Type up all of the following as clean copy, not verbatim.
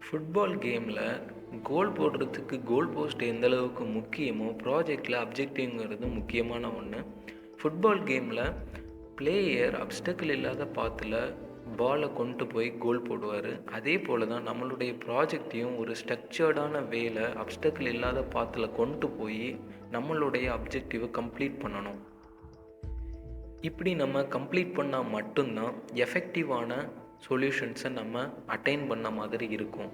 Football கேமில் கோல் போடுறதுக்கு goal post எந்த அளவுக்கு முக்கியமோ ப்ராஜெக்டில் அப்ஜெக்டிவ்ங்கிறது முக்கியமான ஒன்று. ஃபுட்பால் கேமில் பிளேயர் அப்டக்கிள் இல்லாத பாத்தில் பாலை கொண்டு போய் கோல் போடுவார். அதே போல் தான் நம்மளுடைய ப்ராஜெக்டையும் ஒரு ஸ்ட்ரக்சர்டான வேலை அப்டக்கிள் இல்லாத பாத்தில் கொண்டு போய் நம்மளுடைய அப்ஜெக்டிவை கம்ப்ளீட் பண்ணணும். இப்படி நம்ம கம்ப்ளீட் பண்ணால் மட்டும்தான் எஃபெக்டிவான சொல்யூஷன்ஸை நம்ம அட்டைன் பண்ண மாதிரி இருக்கும்.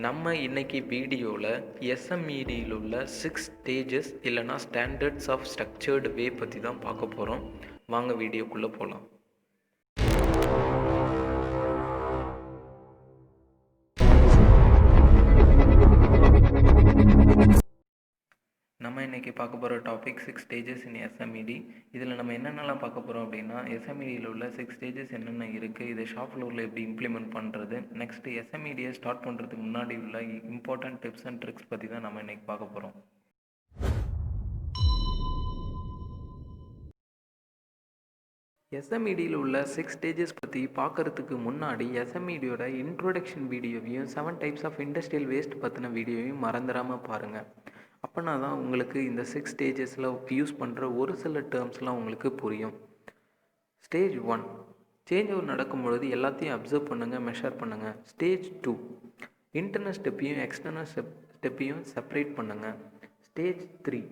நம்ம இன்னைக்கு வீடியோவில் எஸ்எம்இடியில் உள்ள 6 ஸ்டேஜஸ் இல்லைனா ஸ்டாண்டர்ட்ஸ் ஆஃப் ஸ்ட்ரக்சர்டு வே பற்றி தான் பார்க்க போகிறோம். வாங்க வீடியோக்குள்ளே போகலாம். நம்ம இன்றைக்கி பார்க்க போகிற டாபிக் 6 ஸ்டேஜஸ் இன் எஸ்எம்இடி. இதில் நம்ம என்னென்னலாம் பார்க்க போகிறோம் அப்படின்னா, எஸ்எம்இடியில் உள்ள 6 ஸ்டேஜஸ் என்னென்ன இருக்குது, இதை ஷாப் ஃப்ளோரில் எப்படி இம்ப்ளிமெண்ட் பண்ணுறது, நெக்ஸ்ட்டு எஸ்எம்இடியை ஸ்டார்ட் பண்ணுறதுக்கு முன்னாடி உள்ள இம்பார்ட்டன்ட் டிப்ஸ் அண்ட் ட்ரிக்ஸ் பற்றி தான் நம்ம இன்றைக்கி பார்க்க போகிறோம். எஸ்எம்இடியில் உள்ள 6 ஸ்டேஜஸ் பற்றி பார்க்குறதுக்கு முன்னாடி எஸ்எம்இடியோட இன்ட்ரோடக்ஷன் வீடியோவையும் 7 டைப்ஸ் ஆஃப் இண்டஸ்ட்ரியல் வேஸ்ட் பற்றின வீடியோவையும் மறந்துடாமல் பாருங்கள். அப்போனா தான் உங்களுக்கு இந்த 6 ஸ்டேஜஸில் யூஸ் பண்ணுற ஒரு சில டேர்ம்ஸ்லாம் உங்களுக்கு புரியும். ஸ்டேஜ் 1 சேஞ்ச் ஓவர் நடக்கும்பொழுது எல்லாத்தையும் அப்சர்வ் பண்ணுங்கள், மெஷர் பண்ணுங்கள். ஸ்டேஜ் 2 இன்டர்னல் ஸ்டெப்பையும் எக்ஸ்டர்னல் ஸ்டெப்பையும் செப்பரேட் பண்ணுங்கள். ஸ்டேஜ் 3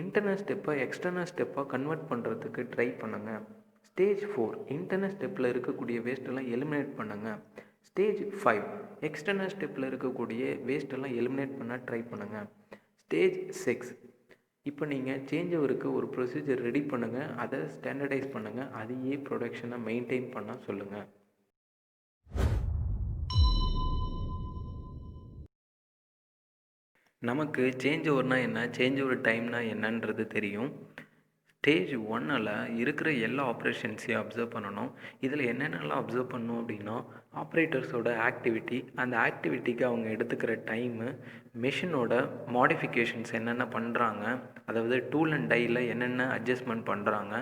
இன்டர்னல் ஸ்டெப்பை எக்ஸ்டர்னல் ஸ்டெப்பாக கன்வெர்ட் பண்ணுறதுக்கு ட்ரை பண்ணுங்கள். ஸ்டேஜ் 4 இன்டர்னல் ஸ்டெப்பில் இருக்கக்கூடிய வேஸ்ட்டெல்லாம் எலிமினேட் பண்ணுங்கள். ஸ்டேஜ் 5 எக்ஸ்டர்னல் ஸ்டெப்பில் இருக்கக்கூடிய வேஸ்ட்டெல்லாம் எலிமினேட் பண்ண ட்ரை பண்ணுங்கள். ஸ்டேஜ் 6 இப்போ நீங்கள் சேஞ்ச் ஓவருக்கு ஒரு ப்ரொசீஜர் ரெடி பண்ணுங்கள், அதை ஸ்டாண்டர்டைஸ் பண்ணுங்கள், அதையே ப்ரொடக்ஷனை மெயின்டைன் பண்ண சொல்லுங்கள். நமக்கு சேஞ்ச் ஓவர்னால் என்ன, சேஞ்ச் ஓவர் டைம்னா என்னன்றது தெரியும். ஸ்டேஜ் 1ல் இருக்கிற எல்லா ஆப்ரேஷன்ஸையும் அப்சர்வ் பண்ணணும். இதில் என்னென்னலாம் அப்சர்வ் பண்ணணும் அப்படின்னா, ஆப்ரேட்டர்ஸோட ஆக்டிவிட்டி, அந்த ஆக்டிவிட்டிக்கு அவங்க எடுத்துக்கிற டைமு, மிஷினோட மாடிஃபிகேஷன்ஸ் என்னென்ன பண்ணுறாங்க, அதாவது டூல் அண்ட் டையில் என்னென்ன அட்ஜஸ்ட்மெண்ட் பண்ணுறாங்க,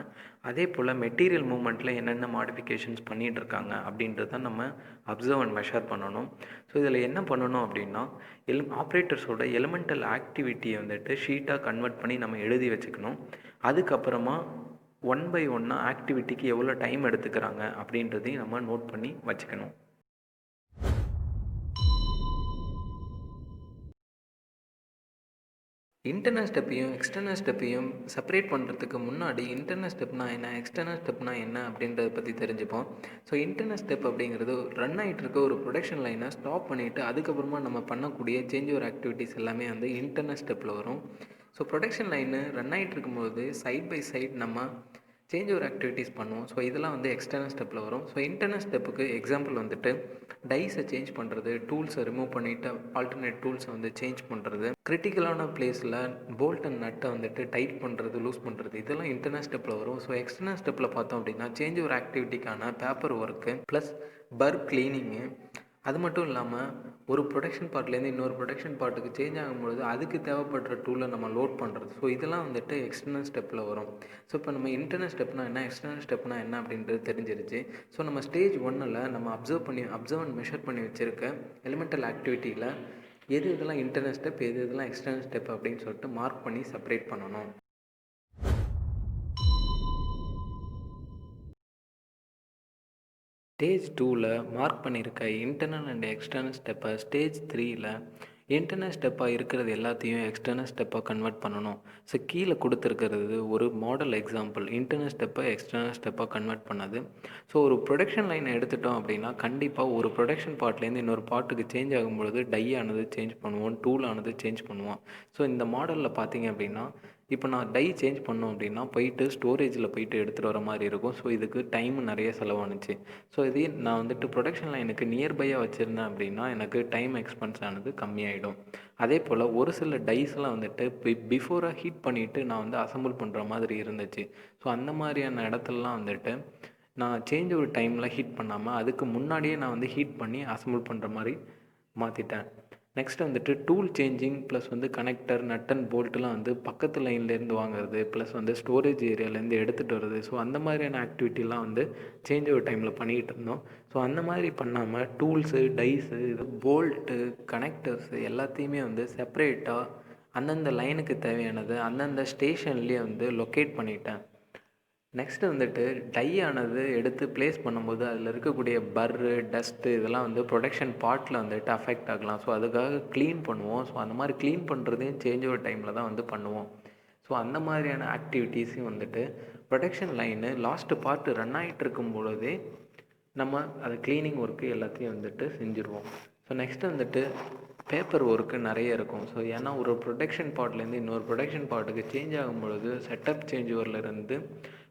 அதே போல் மெட்டீரியல் மூவ்மெண்ட்டில் என்னென்ன மாடிஃபிகேஷன்ஸ் பண்ணிகிட்ருக்காங்க அப்படின்றத நம்ம அப்சர்வ் அண்ட் மெஷர் பண்ணணும். ஸோ இதில் என்ன பண்ணணும் அப்படின்னா, ஆப்ரேட்டர்ஸோட எலிமெண்டல் ஆக்டிவிட்டியை வந்துட்டு ஷீட்டாக கன்வெர்ட் பண்ணி நம்ம எழுதி வச்சுக்கணும். அதுக்கப்புறமா 1 by 1 ஆக்டிவிட்டிக்கு எவ்வளோ டைம் எடுத்துக்கிறாங்க அப்படின்றதையும் நம்ம நோட் பண்ணி வச்சுக்கணும். இன்டர்னல் ஸ்டெப்பையும் எக்ஸ்டர்னல் ஸ்டெப்பையும் செப்பரேட் பண்ணுறதுக்கு முன்னாடி இன்டர்னல் ஸ்டெப்னா என்ன, எக்ஸ்டர்னல் ஸ்டெப்னா என்ன அப்படின்றத பற்றி தெரிஞ்சுப்போம். ஸோ இன்டர்னல் ஸ்டெப் அப்படிங்கிறது ரன் ஆகிட்டு இருக்க ஒரு ப்ரொடக்ஷன் லைனை ஸ்டாப் பண்ணிவிட்டு அதுக்கப்புறமா நம்ம பண்ணக்கூடிய சேஞ்ச் ஓவர் ஆக்டிவிட்டீஸ் எல்லாமே வந்து இன்டர்னல் ஸ்டெப்பில் வரும். ஸோ ப்ரொடக்ஷன் லைனு ரன் ஆகிட்டு இருக்கும்போது சைட் பை சைட் நம்ம சேஞ்ச் ஓவர் ஆக்டிவிட்டீஸ் பண்ணுவோம். ஸோ இதெல்லாம் வந்து எக்ஸ்டர்னல் ஸ்டெப்பில் வரும். ஸோ இன்டர்னல் ஸ்டெப்புக்கு எக்ஸாம்பிள் வந்துட்டு டைஸை சேஞ்ச் பண்ணுறது, டூல்ஸை ரிமூவ் பண்ணிவிட்டு ஆல்டர்னேட் டூல்ஸை வந்து சேஞ்ச் பண்ணுறது, கிரிட்டிக்கலான பிளேஸில் போல்ட் அண்ட் நட்டை வந்துட்டு டைட் பண்ணுறது, லூஸ் பண்ணுறது, இதெல்லாம் இன்டர்னல் ஸ்டெப்பில் வரும். ஸோ எக்ஸ்டர்னல் ஸ்டெப்பில் பார்த்தோம் அப்படின்னா சேஞ்ச் ஓவர் ஆக்டிவிட்டிக்கான paper work plus purge cleaning, அது மட்டும் இல்லாமல் ஒரு ப்ரொடக்ஷன் பார்ட்லேருந்து இன்னொரு ப்ரொடக்ஷன் பார்ட்டுக்கு சேஞ்ச் ஆகும்பொழுது அதுக்கு தேவைப்படுற டூலை நம்ம லோட் பண்ணுறது. ஸோ இதெல்லாம் வந்துட்டு எக்ஸ்டர்னல் ஸ்டெப்பில் வரும். ஸோ இப்போ நம்ம இன்டர்னல் ஸ்டெப்னா என்ன, எக்ஸ்டர்னல் ஸ்டெப்னா என்ன அப்படின்றது தெரிஞ்சிருச்சு. ஸோ நம்ம ஸ்டேஜ் 1ல் நம்ம அப்சர்வ் அண்ட் மெஷர் பண்ணி வச்சுருக்க எலிமெண்டல் ஆக்டிவிட்டியில் எது இதெல்லாம் இன்டர்னல் ஸ்டெப், எது இதெல்லாம் எக்ஸ்டர்னல் ஸ்டெப் அப்படின்னு சொல்லிட்டு மார்க் பண்ணி செப்பரேட் பண்ணணும். ஸ்டேஜ் 2ல் மார்க் பண்ணியிருக்க இன்டர்னல் அண்ட் எக்ஸ்டர்னல் ஸ்டெப்பை ஸ்டேஜ் 3ல் இன்டர்னல் ஸ்டெப்பாக இருக்கிறது எல்லாத்தையும் எக்ஸ்டர்னல் ஸ்டெப்பாக கன்வெர்ட் பண்ணணும். ஸோ கீழே கொடுத்துருக்கிறது ஒரு மாடல் எக்ஸாம்பிள், இன்டர்னல் ஸ்டெப்பை எக்ஸ்டர்னல் ஸ்டெப்பாக கன்வெர்ட் பண்ணது. ஸோ ஒரு ப்ரொடக்ஷன் லைனை எடுத்துட்டோம் அப்படின்னா கண்டிப்பாக ஒரு ப்ரொடக்ஷன் பார்ட்லேருந்து இன்னொரு பார்ட்டுக்கு சேஞ்ச் ஆகும்பொழுது டை ஆனது சேஞ்ச் பண்ணுவோம், டூல் ஆனது சேஞ்ச் பண்ணுவோம். ஸோ இந்த மாடலில் பார்த்தீங்க அப்படின்னா இப்போ நான் டை சேஞ்ச் பண்ணோம் அப்படின்னா போயிட்டு ஸ்டோரேஜில் போயிட்டு எடுத்துகிட்டு வர மாதிரி இருக்கும். ஸோ இதுக்கு டைம் நிறைய செலவானுச்சு. ஸோ இதே நான் வந்துட்டு ப்ரொடக்ஷன் லைனுக்கு நியர்பையாக வச்சுருந்தேன் அப்படின்னா எனக்கு டைம் எக்ஸ்பென்ஸ் ஆனது கம்மியாயிடும். அதே போல் ஒரு சில டைஸ்லாம் வந்துட்டு பிஃபோராக ஹீட் பண்ணிவிட்டு நான் வந்து அசம்பிள் பண்ணுற மாதிரி இருந்துச்சு. ஸோ அந்த மாதிரியான இடத்துலலாம் வந்துட்டு நான் சேஞ்ச் ஒரு டைமில் ஹீட் பண்ணாமல் அதுக்கு முன்னாடியே நான் வந்து ஹீட் பண்ணி அசம்பிள் பண்ணுற மாதிரி மாற்றிட்டேன். நெக்ஸ்ட் வந்துட்டு டூல் சேஞ்சிங் ப்ளஸ் வந்து கனெக்டர் நட் அண்ட் போல்ட்லாம் வந்து பக்கத்து லைன்லேருந்து வாங்குறது ப்ளஸ் வந்து ஸ்டோரேஜ் ஏரியாலேருந்து எடுத்துகிட்டு வருது. ஸோ அந்த மாதிரியான ஆக்டிவிட்டிலாம் வந்து சேஞ்ச் ஓவர் டைமில் பண்ணிக்கிட்டு இருந்தோம். ஸோ அந்த மாதிரி பண்ணாமல் டூல்ஸு டைஸு இது போல்ட்டு கனெக்டர்ஸு எல்லாத்தையுமே வந்து செப்பரேட்டாக அந்தந்த லைனுக்கு தேவையானது அந்தந்த ஸ்டேஷன்லேயே வந்து லொக்கேட் பண்ணிட்டேன். நெக்ஸ்ட்டு வந்துட்டு டை ஆனது எடுத்து ப்ளேஸ் பண்ணும்போது அதில் இருக்கக்கூடிய பர்ரு டஸ்ட்டு இதெல்லாம் வந்து ப்ரொடக்ஷன் பார்ட்டில் வந்துட்டு அஃபெக்ட் ஆகலாம். ஸோ அதுக்காக க்ளீன் பண்ணுவோம். ஸோ அந்த மாதிரி க்ளீன் பண்ணுறதையும் சேஞ்ச் ஓவர் டைமில் தான் வந்து பண்ணுவோம். ஸோ அந்த மாதிரியான ஆக்டிவிட்டீஸையும் வந்துட்டு production line last part run ஆகிட்டு இருக்கும் பொழுதே நம்ம அது க்ளீனிங் ஒர்க்கு எல்லாத்தையும் வந்துட்டு செஞ்சுருவோம். ஸோ நெக்ஸ்ட்டு வந்துட்டு பேப்பர் ஒர்க்கு நிறைய இருக்கும். ஸோ ஏன்னா ஒரு ப்ரொடக்ஷன் பார்ட்லேருந்து இன்னொரு ப்ரொடக்ஷன் பார்ட்டுக்கு சேஞ்ச் ஆகும் பொழுது செட்டப் சேஞ்ச் ஓவர்லேருந்து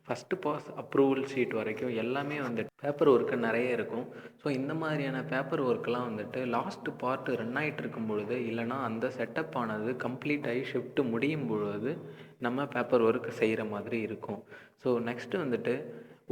ஃபஸ்ட்டு பாஸ் அப்ரூவல் ஷீட் வரைக்கும் எல்லாமே வந்துட்டு பேப்பர் ஒர்க்கு நிறைய இருக்கும். ஸோ இந்த மாதிரியான பேப்பர் ஒர்க்கெலாம் வந்துட்டு லாஸ்ட்டு பார்ட்டு ரன் ஆகிட்டு இருக்கும் பொழுது இல்லைனா அந்த செட்டப் ஆனது கம்ப்ளீட் ஆகி ஷிஃப்ட்டு முடியும் பொழுது நம்ம பேப்பர் ஒர்க் செய்கிற மாதிரி இருக்கும். ஸோ நெக்ஸ்ட்டு வந்துட்டு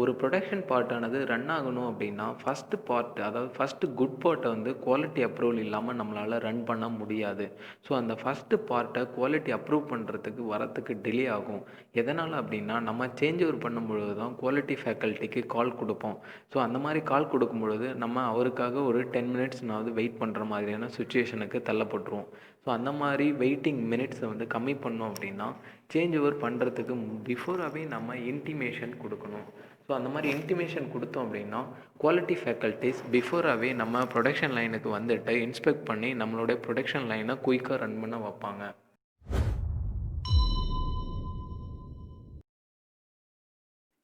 ஒரு ப்ரொடக்ஷன் பார்ட்டானது ரன் ஆகணும் அப்படின்னா ஃபஸ்ட்டு பார்ட் அதாவது ஃபஸ்ட்டு குட் பார்ட்டை வந்து குவாலிட்டி அப்ரூவல் இல்லாமல் நம்மளால் ரன் பண்ண முடியாது. ஸோ அந்த ஃபஸ்ட்டு பார்ட்டை குவாலிட்டி அப்ரூவ் பண்ணுறதுக்கு வரத்துக்கு டிலே ஆகும். எதனால் அப்படின்னா நம்ம சேஞ்ச் ஓவர் பண்ணும்பொழுது தான் குவாலிட்டி ஃபேக்கல்ட்டிக்கு கால் கொடுப்போம். ஸோ அந்த மாதிரி கால் கொடுக்கும் பொழுது நம்ம அவருக்காக ஒரு 10 மினிட்ஸ்னாவது வெயிட் பண்ணுற மாதிரியான சுச்சுவேஷனுக்கு தள்ளப்பட்டுருவோம். ஸோ அந்த மாதிரி வெயிட்டிங் மினிட்ஸை வந்து கம்மி பண்ணோம் அப்படின்னா சேஞ்ச் ஓவர் பண்ணுறதுக்கு பிஃபோராகவே நம்ம இன்டிமேஷன் கொடுக்கணும். ஸோ அந்த மாதிரி இன்டிமேஷன் கொடுத்தோம் அப்படின்னா குவாலிட்டி ஃபேக்கல்ட்டிஸ் பிஃபோராகவே நம்ம ப்ரொடக்ஷன் லைனுக்கு வந்துட்டு இன்ஸ்பெக்ட் பண்ணி நம்மளுடைய ப்ரொடக்ஷன் லைனை குயிக்காக ரன் பண்ண வைப்பாங்க.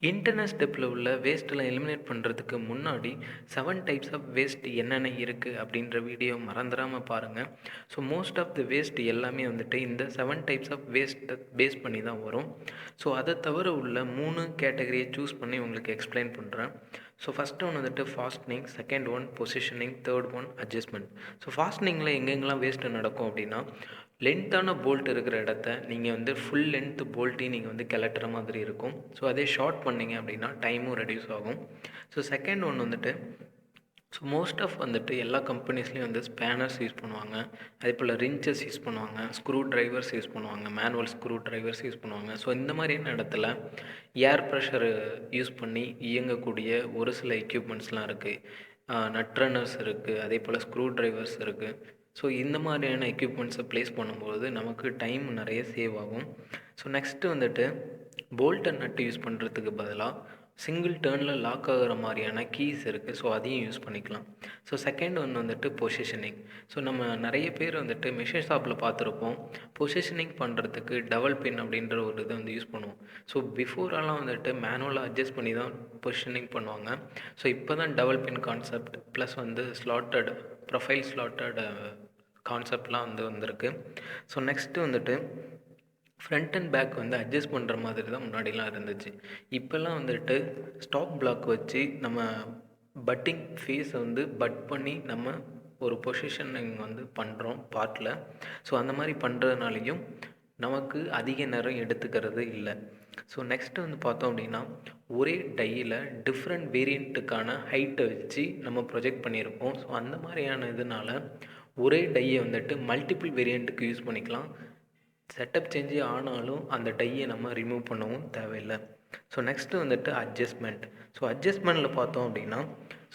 இன்டர்னல் ஸ்டெப்பில் உள்ள வேஸ்ட்டெல்லாம் எலிமினேட் பண்ணுறதுக்கு முன்னாடி 7 டைப்ஸ் ஆஃப் வேஸ்ட் என்னென்ன இருக்குது அப்படின்ற வீடியோ மறந்துடாமல் பாருங்கள். So most of the waste எல்லாமே வந்துட்டு இந்த 7 டைப்ஸ் ஆஃப் வேஸ்ட்டை பேஸ் பண்ணி தான் வரும். ஸோ அதை தவிர உள்ள 3 கேட்டகரியை சூஸ் பண்ணி உங்களுக்கு எக்ஸ்பிளைன் பண்ணுறேன். ஸோ ஃபஸ்ட் ஒன் வந்துட்டு fastening, second one positioning, third one adjustment. So ஃபாஸ்ட்னிங்கில் எங்கெங்கெல்லாம் வேஸ்ட்டு நடக்கும் அப்படின்னா லென்த்தான போல்ட் இருக்கிற இடத்த நீங்கள் வந்து ஃபுல் லென்த் போல்ட்டையும் நீங்கள் வந்து கிளட்டுற மாதிரி இருக்கும். ஸோ அதே ஷார்ட் பண்ணிங்க அப்படின்னா டைமும் ரெடியூஸ் ஆகும். ஸோ செகண்ட் ஒன் வந்துட்டு ஸோ மோஸ்ட் ஆஃப் வந்துட்டு எல்லா கம்பெனிஸ்லேயும் வந்து ஸ்பேனர்ஸ் யூஸ் பண்ணுவாங்க, அதே போல் ரிஞ்சஸ் யூஸ் பண்ணுவாங்க, ஸ்க்ரூ ட்ரைவர்ஸ் யூஸ் பண்ணுவாங்க, மேனுவல் ஸ்க்ரூ ட்ரைவர்ஸ் யூஸ் பண்ணுவாங்க. ஸோ இந்த மாதிரியான இடத்துல ஏர் ப்ரெஷர் யூஸ் பண்ணி இயங்கக்கூடிய ஒரு சில எக்யூப்மெண்ட்ஸ்லாம் இருக்குது. நட் ரன்னர்ஸ் இருக்குது, அதே போல் ஸ்க்ரூ ட்ரைவர்ஸ் இருக்குது. ஸோ இந்த மாதிரியான எக்யூப்மெண்ட்ஸை ப்ளேஸ் பண்ணும்போது நமக்கு டைம் நிறைய சேவ் ஆகும். ஸோ நெக்ஸ்ட்டு வந்துட்டு போல்ட் அண்ட் நட்டு யூஸ் பண்ணுறதுக்கு பதிலாக சிங்கிள் டேர்னில் லாக் ஆகிற மாதிரியான கீஸ் இருக்குது. ஸோ அதையும் யூஸ் பண்ணிக்கலாம். ஸோ செகண்ட் ஒன் வந்துட்டு பொசிஷனிங். ஸோ நம்ம நிறைய பேர் வந்துட்டு மிஷின் ஷாப்பில் பார்த்துருப்போம். பொசிஷனிங் பண்ணுறதுக்கு டபுள் பின் அப்படின்ற ஒரு இதை வந்து யூஸ் பண்ணுவோம். ஸோ பிஃபோரெல்லாம் வந்துட்டு மேனுவலாக அட்ஜஸ்ட் பண்ணி தான் பொசிஷனிங் பண்ணுவாங்க. ஸோ இப்போ தான் டபுள் பின் கான்செப்ட் ப்ளஸ் வந்து ஸ்லாட்டட் ப்ரொஃபைல் ஸ்லாட்டட் கான்செப்ட்லாம் வந்து வந்திருக்கு. ஸோ நெக்ஸ்ட்டு வந்துட்டு ஃப்ரண்ட் அண்ட் பேக் வந்து அட்ஜஸ்ட் பண்ணுற மாதிரி தான் முன்னாடிலாம் இருந்துச்சு. இப்போல்லாம் வந்துட்டு ஸ்டாப் பிளாக் வச்சு நம்ம பட்டிங் ஃபேஸை வந்து பட் பண்ணி நம்ம ஒரு பொசிஷனிங் வந்து பண்ணுறோம் பார்ட்டில். ஸோ அந்த மாதிரி பண்ணுறதுனாலையும் நமக்கு அதிக நேரம் எடுத்துக்கிறது இல்லை. ஸோ நெக்ஸ்ட்டு வந்து பார்த்தோம் அப்படின்னா ஒரே டையில் டிஃப்ரெண்ட் வேரியண்ட்டுக்கான ஹைட்டை வச்சு நம்ம ப்ரொஜெக்ட் பண்ணியிருப்போம். ஸோ அந்த மாதிரியான இதனால் ஒரே டையை வந்துட்டு மல்டிபிள் வேரியண்ட்டுக்கு யூஸ் பண்ணிக்கலாம். செட்டப் சேஞ்சே ஆனாலும் அந்த டையை நம்ம ரிமூவ் பண்ணவும் தேவையில்லை. ஸோ நெக்ஸ்ட்டு வந்துட்டு அட்ஜஸ்ட்மெண்ட். ஸோ அட்ஜஸ்ட்மெண்ட்டில் பார்த்தோம் அப்படின்னா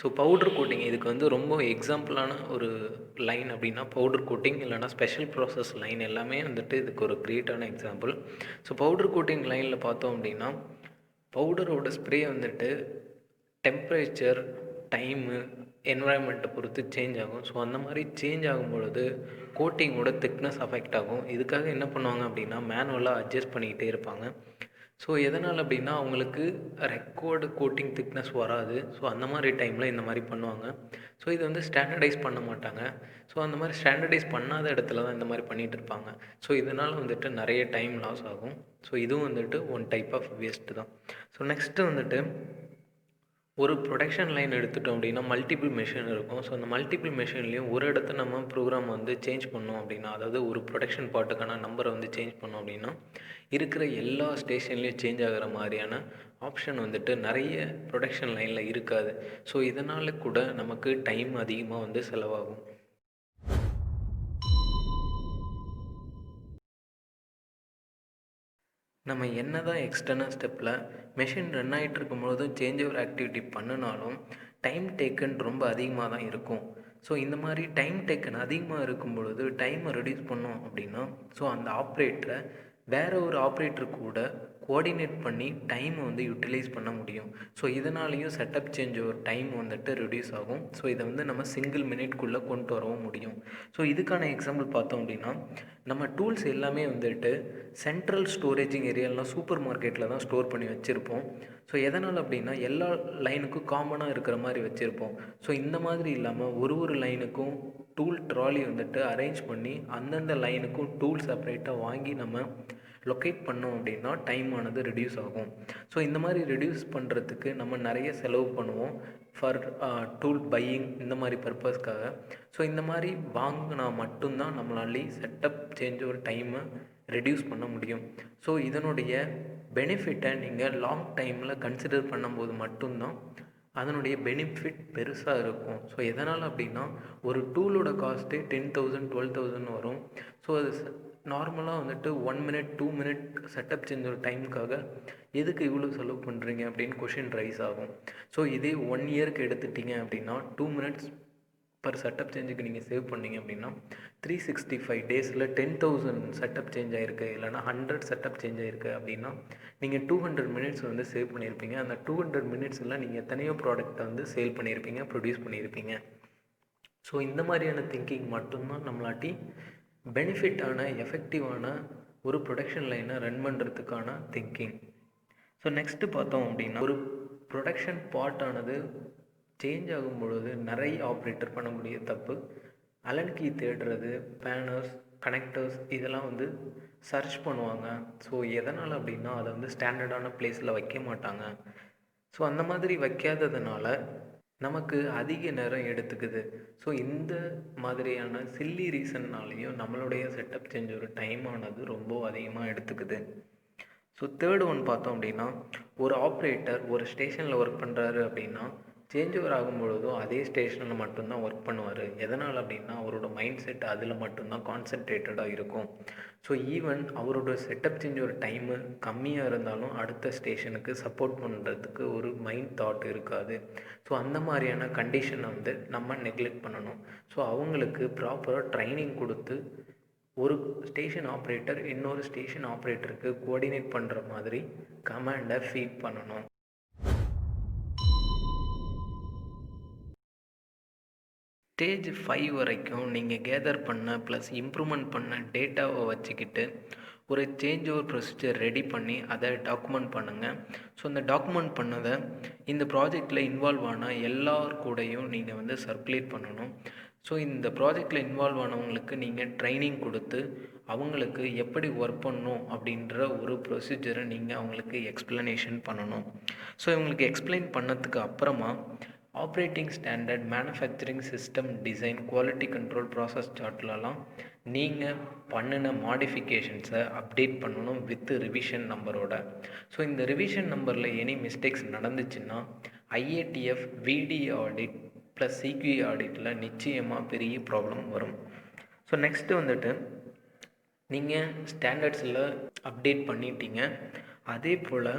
ஸோ பவுடர் கோட்டிங் இதுக்கு வந்து ரொம்ப எக்ஸாம்பிளான ஒரு லைன் அப்படின்னா பவுடர் கோட்டிங் இல்லைனா ஸ்பெஷல் ப்ராசஸ் லைன் எல்லாமே வந்துட்டு இதுக்கு ஒரு கிரியேட்டான எக்ஸாம்பிள். ஸோ பவுடர் கோட்டிங் லைனில் பார்த்தோம் அப்படின்னா பவுடரோட ஸ்ப்ரே வந்துட்டு டெம்பரேச்சர் டைமு என்வரான்மெண்ட்டை பொறுத்து சேஞ்ச் ஆகும். ஸோ அந்த மாதிரி சேஞ்ச் ஆகும் பொழுது கோட்டிங்கோட திக்னஸ் அஃபெக்ட் ஆகும். இதுக்காக என்ன பண்ணுவாங்க அப்படின்னா மேனுவலாக அட்ஜஸ்ட் பண்ணிக்கிட்டே இருப்பாங்க. ஸோ எதனால் அப்படின்னா அவங்களுக்கு ரெக்கார்டு கோட்டிங் திக்னஸ் வராது. ஸோ அந்த மாதிரி டைமில் இந்த மாதிரி பண்ணுவாங்க. ஸோ இது வந்து ஸ்டாண்டர்டைஸ் பண்ண மாட்டாங்க. ஸோ அந்த மாதிரி ஸ்டாண்டர்டைஸ் பண்ணாத இடத்துல தான் இந்த மாதிரி பண்ணிகிட்டு இருப்பாங்க. ஸோ இதனால் வந்துட்டு நிறைய டைம் லாஸ் ஆகும். ஸோ இதுவும் வந்துட்டு ஒன் டைப் ஆஃப் வேஸ்ட்டு தான். ஸோ நெக்ஸ்ட்டு வந்துட்டு ஒரு ப்ரொடக்ஷன் லைன் எடுத்துட்டோம் அப்படின்னா மல்டிபிள் மெஷின் இருக்கும். ஸோ அந்த மல்டிபிள் மெஷின்லேயும் ஒரு இடத்த நம்ம ப்ரோக்ராம் வந்து சேஞ்ச் பண்ணோம் அப்படின்னா அதாவது ஒரு ப்ரொடக்ஷன் பார்ட்டுக்கான நம்பரை வந்து சேஞ்ச் பண்ணோம் அப்படின்னா இருக்கிற எல்லா ஸ்டேஷன்லேயும் சேஞ்ச் ஆகிற மாதிரியான ஆப்ஷன் வந்துட்டு நிறைய ப்ரொடக்ஷன் லைனில் இருக்காது. ஸோ இதனால் கூட நமக்கு டைம் அதிகமாக வந்து செலவாகும். நம்ம என்ன தான் எக்ஸ்டர்னல் ஸ்டெப்பில் மெஷின் ரன் ஆகிட்டு இருக்கும்பொழுதும் சேஞ்ச் ஓவர் ஆக்டிவிட்டி பண்ணினாலும் டைம் டேக்கன் ரொம்ப அதிகமாக தான் இருக்கும். ஸோ இந்த மாதிரி டைம் டேக்கன் அதிகமாக இருக்கும் பொழுது டைமை ரெடியூஸ் பண்ணோம் அப்படின்னா, ஸோ அந்த ஆப்ரேட்டரை வேறு ஒரு ஆப்ரேட்டர் கூட கோஆர்டினேட் பண்ணி டைமை வந்து யூட்டிலைஸ் பண்ண முடியும். ஸோ இதனாலேயும் செட்டப் சேஞ்ச் ஓவர் டைம் வந்துட்டு ரெடியூஸ் ஆகும். ஸோ இதை வந்து நம்ம சிங்கிள் மினிட்குள்ளே கொண்டு வரவும் முடியும். ஸோ இதுக்கான எக்ஸாம்பிள் பார்த்தோம் அப்படின்னா, நம்ம டூல்ஸ் எல்லாமே வந்துட்டு சென்ட்ரல் ஸ்டோரேஜிங் ஏரியாலாம் சூப்பர் மார்க்கெட்டில் தான் ஸ்டோர் பண்ணி வச்சுருப்போம். ஸோ எதனால் அப்படின்னா, எல்லா லைனுக்கும் காமனாக இருக்கிற மாதிரி வச்சுருப்போம். ஸோ இந்த மாதிரி இல்லாமல் ஒரு லைனுக்கும் டூல் ட்ராலி வந்துட்டு அரேஞ்ச் பண்ணி அந்தந்த லைனுக்கும் டூல் செப்பரேட்டாக வாங்கி நம்ம லொக்கேட் பண்ணோம் அப்படின்னா டைம் ஆனது ரெடியூஸ் ஆகும். ஸோ இந்த மாதிரி ரெடியூஸ் பண்ணுறதுக்கு நம்ம நிறைய செலவு பண்ணுவோம் ஃபார் டூல் பையிங் இந்த மாதிரி பர்பஸ்க்காக. ஸோ இந்த மாதிரி வாங்கினா மட்டும்தான் நம்மளாலே செட்டப் சேஞ்ச் ஒரு டைமை ரெடியூஸ் பண்ண முடியும். ஸோ இதனுடைய பெனிஃபிட்டை நீங்கள் லாங் டைமில் கன்சிடர் பண்ணும்போது மட்டும்தான் அதனுடைய பெனிஃபிட் பெருசாக இருக்கும். ஸோ எதனால் அப்படின்னா, ஒரு டூலோட காஸ்ட்டே 10,000 12,000 வரும். ஸோ அது நார்மலாக வந்துட்டு 1 மினிட் 2 மினிட் செட்டப் சேஞ்ச் ஒரு டைமுக்காக எதுக்கு இவ்வளோ செலவு பண்ணுறீங்க அப்படின்னு கொஷின் ரைஸ் ஆகும். ஸோ இதே 1 இயருக்கு எடுத்துட்டிங்க அப்படின்னா 2 மினிட்ஸ் பர் செட்டப் சேஞ்சுக்கு நீங்கள் சேவ் பண்ணிங்க அப்படின்னா 365 டேஸில் 10,000 செட்டப் சேஞ்ச் ஆகிருக்கு, இல்லைனா 100 செட்டப் சேஞ்ச் ஆகிருக்கு அப்படின்னா நீங்கள் 200 மினிட்ஸ் வந்து சேவ் பண்ணியிருப்பீங்க. அந்த 200 மினிட்ஸில் நீங்கள் எத்தனையோ ப்ராடக்ட்டை வந்து சேல் பண்ணியிருப்பீங்க, ப்ரொடியூஸ் பண்ணியிருப்பீங்க. ஸோ இந்த மாதிரியான திங்கிங் மட்டும்தான் நம்மளாட்டி பெனிஃபிட்டான எஃபெக்டிவான ஒரு ப்ரொடக்ஷன் லைனை ரன் பண்ணுறதுக்கான திங்கிங். ஸோ நெக்ஸ்ட்டு பார்த்தோம் அப்படின்னா, ஒரு ப்ரொடக்ஷன் பார்ட்டானது சேஞ்ச் ஆகும் பொழுது நிறைய ஆப்ரேட்டர் பண்ணக்கூடிய தப்பு அலன் கீ தேடுறது, பேனர்ஸ், கனெக்டர்ஸ் இதெல்லாம் வந்து சர்ச் பண்ணுவாங்க. ஸோ எதனால் அப்படின்னா, அதை வந்து ஸ்டாண்டர்டான பிளேஸில் வைக்க மாட்டாங்க. ஸோ அந்த மாதிரி வைக்காததுனால நமக்கு அதிக நேரம் எடுத்துக்குது. ஸோ இந்த மாதிரியான சில்லி ரீசன்னாலேயும் நம்மளுடைய செட்டப் சேஞ்ச் ஒரு டைம் ஆனது ரொம்ப அதிகமாக எடுத்துக்குது. ஸோ தேர்டு ஒன் பார்த்தோம் அப்படின்னா, ஒரு ஆப்ரேட்டர் ஒரு ஸ்டேஷனில் ஒர்க் பண்ணுறாரு அப்படின்னா சேஞ்ச் ஓவர் ஆகும்பொழுதும் அதே ஸ்டேஷனில் மட்டும்தான் ஒர்க் பண்ணுவார். எதனால் அப்படின்னா, அவரோட மைண்ட் செட் அதில் மட்டும்தான் கான்சென்ட்ரேட்டடாக இருக்கும். ஸோ ஈவன் அவரோட செட்டப் சேஞ்ச் ஒரு டைமு கம்மியாக இருந்தாலும் அடுத்த ஸ்டேஷனுக்கு சப்போர்ட் பண்ணுறதுக்கு ஒரு மைண்ட் தாட் இருக்காது. ஸோ அந்த மாதிரியான கண்டிஷனை வந்து நம்ம நெக்லெக்ட் பண்ணணும். ஸோ அவங்களுக்கு ப்ராப்பராக ட்ரைனிங் கொடுத்து ஒரு ஸ்டேஷன் ஆப்ரேட்டர் இன்னொரு ஸ்டேஷன் ஆப்ரேட்டருக்கு கோஆர்டினேட் பண்ணுற மாதிரி கமாண்டை ஃபீட் பண்ணணும். ஸ்டேஜ் 5 வரைக்கும் நீங்கள் கேதர் பண்ண ப்ளஸ் இம்ப்ரூவ்மெண்ட் பண்ண டேட்டாவை வச்சுக்கிட்டு ஒரு சேஞ்ச் ஓவர் ப்ரொசீஜர் ரெடி பண்ணி அதை டாக்குமெண்ட் பண்ணுங்கள். ஸோ அந்த டாக்குமெண்ட் பண்ணதை இந்த ப்ராஜெக்டில் இன்வால்வ் ஆன எல்லார் கூடயும் நீங்கள் வந்து சர்க்குலேட் பண்ணணும். ஸோ இந்த ப்ராஜெக்டில் இன்வால்வ் ஆனவங்களுக்கு நீங்கள் ட்ரைனிங் கொடுத்து அவங்களுக்கு எப்படி ஒர்க் பண்ணணும் அப்படின்ற ஒரு ப்ரொசீஜரை நீங்கள் அவங்களுக்கு எக்ஸ்ப்ளனேஷன் பண்ணணும். ஸோ இவங்களுக்கு எக்ஸ்பிளைன் பண்ணதுக்கு அப்புறமா operating standard, manufacturing system design, quality control, process சார்ட்லலாம் நீங்கள் பண்ணின மாடிஃபிகேஷன்ஸை அப்டேட் பண்ணணும் வித் ரிவிஷன் நம்பரோட. ஸோ இந்த ரிவிஷன் நம்பரில் எனி மிஸ்டேக்ஸ் நடந்துச்சுன்னா IATF, VD audit plus CQ ஆடிட்டில் நிச்சயமாக பெரிய ப்ராப்ளம் வரும். ஸோ நெக்ஸ்ட்டு வந்துட்டு நீங்கள் ஸ்டாண்டர்ட்ஸில் அப்டேட் பண்ணிட்டீங்க. அதே போல்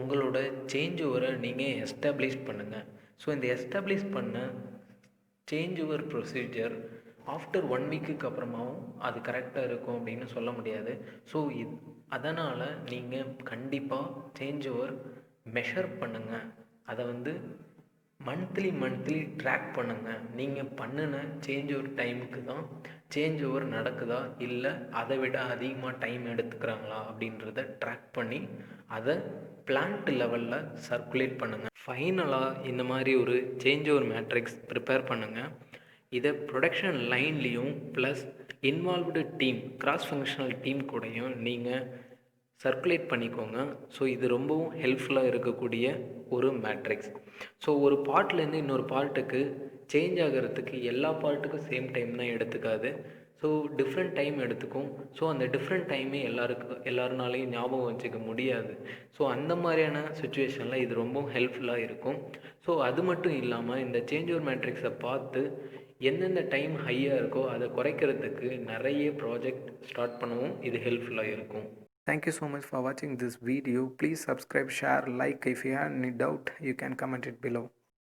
உங்களோட சேஞ்ச் ஓவரை நீங்கள் எஸ்டாப்ளிஷ் பண்ணுங்கள். ஸோ இந்த எஸ்டாப்ளிஷ் பண்ண சேஞ்ச் ஓவர் ப்ரொசீஜர் ஆஃப்டர் 1 வீக்குக்கு அப்புறமாவும் அது கரெக்டாக இருக்கும் அப்படின்னு சொல்ல முடியாது. ஸோ அதனால் நீங்கள் கண்டிப்பாக சேஞ்ச் ஓவர் மெஷர் பண்ணுங்கள். அதை வந்து மந்த்லி ட்ராக் பண்ணுங்கள். நீங்கள் பண்ணின சேஞ்ச் ஓவர் டைமுக்கு தான் சேஞ்ச் ஓவர் நடக்குதா, இல்லை அதை விட அதிகமாக டைம் எடுத்துக்கிறாங்களா அப்படின்றத ட்ராக் பண்ணி அதை பிளான்ட் லெவலில் சர்க்குலேட் பண்ணுங்கள். ஃபைனலாக இந்த மாதிரி ஒரு சேஞ்ச் ஓவர் மேட்ரிக்ஸ் ப்ரிப்பேர் பண்ணுங்கள். இதை ப்ரொடக்ஷன் லைன்லேயும் plus involved team, cross functional team கூடயும் நீங்கள் சர்க்குலேட் பண்ணிக்கோங்க. ஸோ இது ரொம்பவும் ஹெல்ப்ஃபுல்லாக இருக்கக்கூடிய ஒரு மேட்ரிக்ஸ். ஸோ ஒரு பார்ட்லேருந்து இன்னொரு பார்ட்டுக்கு சேஞ்ச் ஆகிறதுக்கு எல்லா பார்ட்டுக்கும் சேம் டைம் தான் எடுத்துக்காது. ஸோ டிஃப்ரெண்ட் டைம் எடுத்துக்கும். ஸோ அந்த டிஃப்ரெண்ட் டைமே எல்லாருனாலையும் ஞாபகம் வச்சுக்க முடியாது. ஸோ அந்த மாதிரியான சுச்சுவேஷனில் இது ரொம்ப ஹெல்ப்ஃபுல்லாக இருக்கும். ஸோ அது மட்டும் இல்லாமல் இந்த சேஞ்ச் ஓவர் மேட்ரிக்ஸை பார்த்து எந்தெந்த டைம் ஹையாக இருக்கோ அதை குறைக்கிறதுக்கு நிறைய ப்ராஜெக்ட் ஸ்டார்ட் பண்ணவும் இது ஹெல்ப்ஃபுல்லாக இருக்கும். Thank you so much for watching this video. Please subscribe, share, like. If you have any doubt, you can comment it below.